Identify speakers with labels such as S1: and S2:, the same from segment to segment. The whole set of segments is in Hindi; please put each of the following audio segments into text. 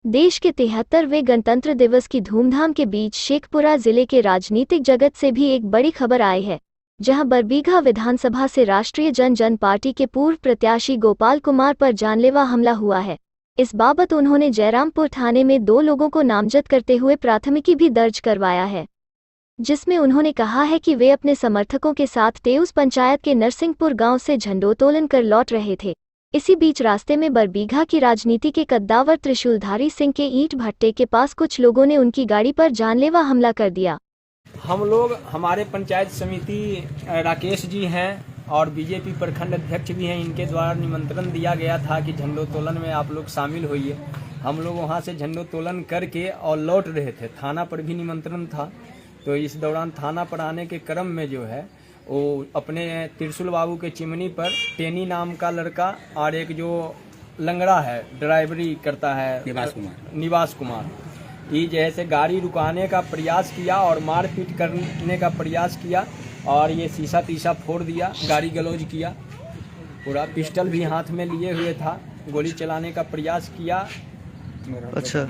S1: देश के 73वें गणतंत्र दिवस की धूमधाम के बीच शेखपुरा जिले के राजनीतिक जगत से भी एक बड़ी खबर आई है, जहां बरबीघा विधानसभा से राष्ट्रीय जन पार्टी के पूर्व प्रत्याशी गोपाल कुमार पर जानलेवा हमला हुआ है। इस बाबत उन्होंने जयरामपुर थाने में 2 लोगों को नामजद करते हुए प्राथमिकी भी दर्ज करवाया है, जिसमें उन्होंने कहा है कि वे अपने समर्थकों के साथ तेउस पंचायत के नरसिंहपुर गांव से झंडोत्तोलन कर लौट रहे थे। इसी बीच रास्ते में बरबीघा की राजनीति के कद्दावर त्रिशूलधारी सिंह के ईंट भट्टे के पास कुछ लोगों ने उनकी गाड़ी पर जानलेवा हमला कर दिया।
S2: हम लोग, हमारे पंचायत समिति राकेश जी हैं और बीजेपी प्रखंड अध्यक्ष भी हैं, इनके द्वारा निमंत्रण दिया गया था कि झंडोत्तोलन में आप लोग शामिल होइए। हम लोग वहां से झंडोत्तोलन करके और लौट रहे थे। थाना पर भी निमंत्रण था, तो इस दौरान थाना पर आने के क्रम में जो है वो अपने त्रिशूल बाबू के चिमनी पर टेनी नाम का लड़का और एक जो लंगड़ा है, ड्राइवरी करता है, निवास कुमार, ये जैसे गाड़ी रुकाने का प्रयास किया और मारपीट करने का प्रयास किया और ये शीशा तीशा फोड़ दिया, गाड़ी गलौज किया, पूरा पिस्टल भी हाथ में लिए हुए था, गोली चलाने का प्रयास किया।
S3: अच्छा,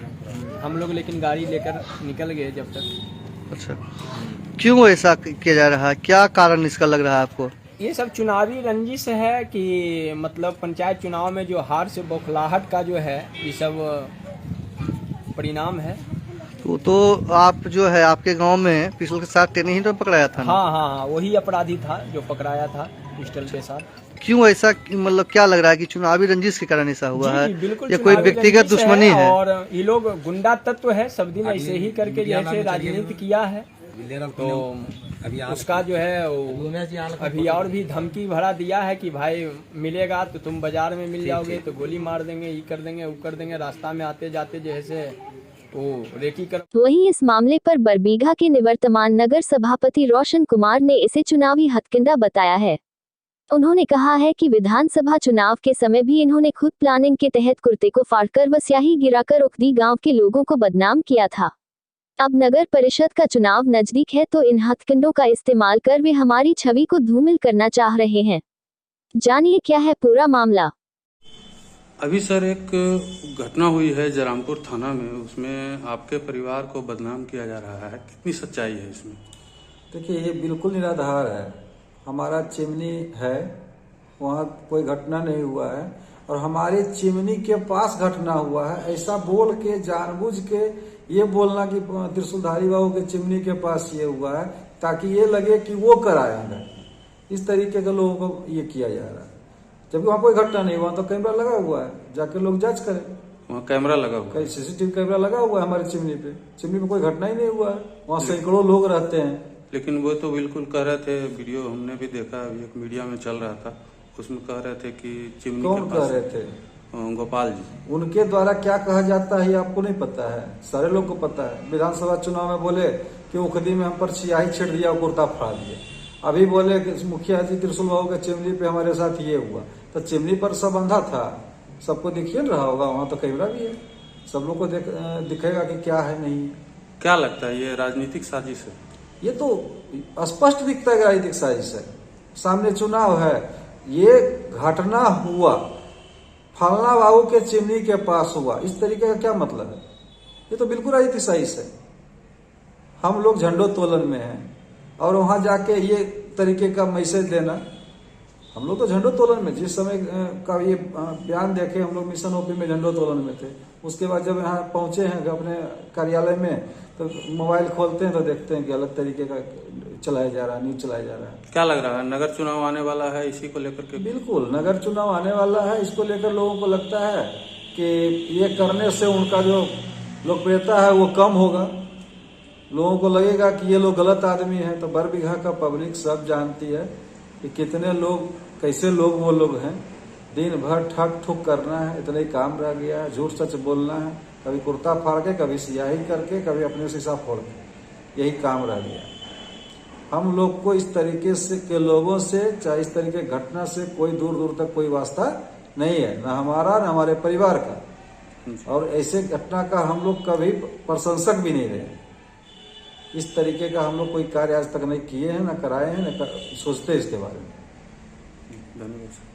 S2: हम लोग लेकिन गाड़ी लेकर निकल गए जब तक।
S3: अच्छा, क्यों ऐसा किया जा रहा है? क्या कारण इसका लग रहा है आपको?
S2: ये सब चुनावी रंजिश है कि मतलब पंचायत चुनाव में जो हार से बौखलाहट का जो है ये सब परिणाम है।
S3: तो आप जो है आपके गांव में पिस्टल के साथ टेनी ही तो पकड़ाया था ना?
S2: हाँ, वही अपराधी था जो पकड़ाया था पिस्टल के साथ।
S3: क्यों ऐसा, मतलब क्या लग रहा है कि चुनावी रंजिश के कारण ऐसा हुआ है
S2: बिल्कुल,
S3: या कोई व्यक्तिगत दुश्मनी है?
S2: और ये लोग गुंडा तत्व है, सब दिन ऐसे ही करके जैसे राजनीति किया है, तो उसका जो है अभी और भी धमकी भरा दिया है कि भाई मिलेगा तो तुम बाजार में मिल जाओगे, तो गोली मार देंगे, ये कर देंगे, वो कर देंगे, रास्ता में आते जाते जैसे वो रेकी कर।
S1: वहीं इस मामले पर बरबीघा के निवर्तमान नगर सभापति रोशन कुमार ने इसे चुनावी हथकंडा बताया है। उन्होंने कहा है कि विधानसभा चुनाव के समय भी इन्होंने खुद प्लानिंग के तहत कुर्ते को फाड़कर व स्याही गिराकर उखदी गांव के लोगों को बदनाम किया था। अब नगर परिषद का चुनाव नजदीक है तो इन हथकंडों का इस्तेमाल कर वे हमारी छवि को धूमिल करना चाह रहे हैं। जानिए क्या है पूरा मामला।
S4: अभी सर एक घटना हुई है जयरामपुर थाना में, उसमें आपके परिवार को बदनाम किया जा रहा है, कितनी सच्चाई है इसमें?
S5: देखिए, ये बिल्कुल निराधार है। हमारा चिमनी है, वहाँ कोई घटना नहीं हुआ है और हमारे चिमनी के पास घटना हुआ है, ऐसा बोल के जानबूझ के ये बोलना कि त्रिशूलधारी बाबू के चिमनी के पास ये हुआ है ताकि ये लगे कि वो कराया है। इस तरीके के लोगों को ये किया जा रहा है, जबकि वहाँ कोई घटना नहीं हुआ। तो कैमरा लगा हुआ है, जाके लोग जांच करें।
S4: वहाँ कैमरा लगा हुआ है,
S5: सीसीटीवी कैमरा लगा हुआ है हमारे चिमनी पे कोई घटना ही नहीं हुआ है। वहाँ सैकड़ों लोग रहते हैं।
S4: लेकिन वो तो बिल्कुल कह रहे थे, वीडियो हमने भी देखा, एक मीडिया में चल रहा था, उसमें कह रहे थे कि चिमनी
S5: कौन कह रहे थे?
S4: गोपाल जी।
S5: उनके द्वारा क्या कहा जाता है ये आपको नहीं पता है, सारे लोग को पता है। विधानसभा चुनाव में बोले कि उखदी में हम पर स्याही छिड़ दिया, कुर्ता फाड़ दिया। अभी बोले कि मुखिया जी त्रिशूल बाबू के चिमनी पे हमारे साथ ये हुआ, तो चिमनी पर सब अंधा था, सबको दिखिए रहा होगा, वहाँ तो कैमरा भी है, सब लोग को दिखेगा कि क्या है नहीं।
S4: क्या लगता है ये राजनीतिक साजिश है?
S5: ये तो स्पष्ट दिखता है राजनीतिक साजिश है। सामने चुनाव है, ये घटना हुआ फलना बाबू के चिमनी के पास हुआ, इस तरीके का क्या मतलब है? ये तो बिल्कुल राजनीतिक साजिश है। हम लोग झंडोत्तोलन में हैं और वहां जाके ये तरीके का मैसेज देना, हम लोग तो झंडोत्तोलन में, जिस समय का ये बयान देखे हम लोग मिशन ओपी में झंडोत्तोलन में थे। उसके बाद जब यहाँ पहुंचे हैं अपने कार्यालय में तो मोबाइल खोलते हैं तो देखते हैं कि अलग तरीके का चलाया जा रहा है, न्यूज चलाया जा रहा है।
S4: क्या लग रहा है, नगर चुनाव आने वाला है, इसी को लेकर के?
S5: बिल्कुल, नगर चुनाव आने वाला है, इसको लेकर लोगों को लगता है कि ये करने से उनका जो लोकप्रियता है वो कम होगा। लोगों को लगेगा कि ये लोग गलत आदमी हैं। तो बरबीघा का पब्लिक सब जानती है कि कितने लोग, कैसे लोग वो लोग हैं। दिन भर ठक ठुक करना है, इतना ही काम रह गया है। झूठ सच बोलना है, कभी कुर्ता फाड़ के, कभी स्याही करके, कभी अपने शीशा फोड़ के, यही काम रह गया। हम लोग को इस तरीके से के लोगों से, चाहे इस तरीके की घटना से कोई दूर दूर तक कोई वास्ता नहीं है, न हमारा न हमारे परिवार का। और ऐसे घटना का हम लोग कभी प्रशंसक भी नहीं रहे। इस तरीके का हम लोग कोई कार्य आज तक नहीं किए हैं, न कराए हैं, न सोचते इसके बारे में।
S4: धन्यवाद।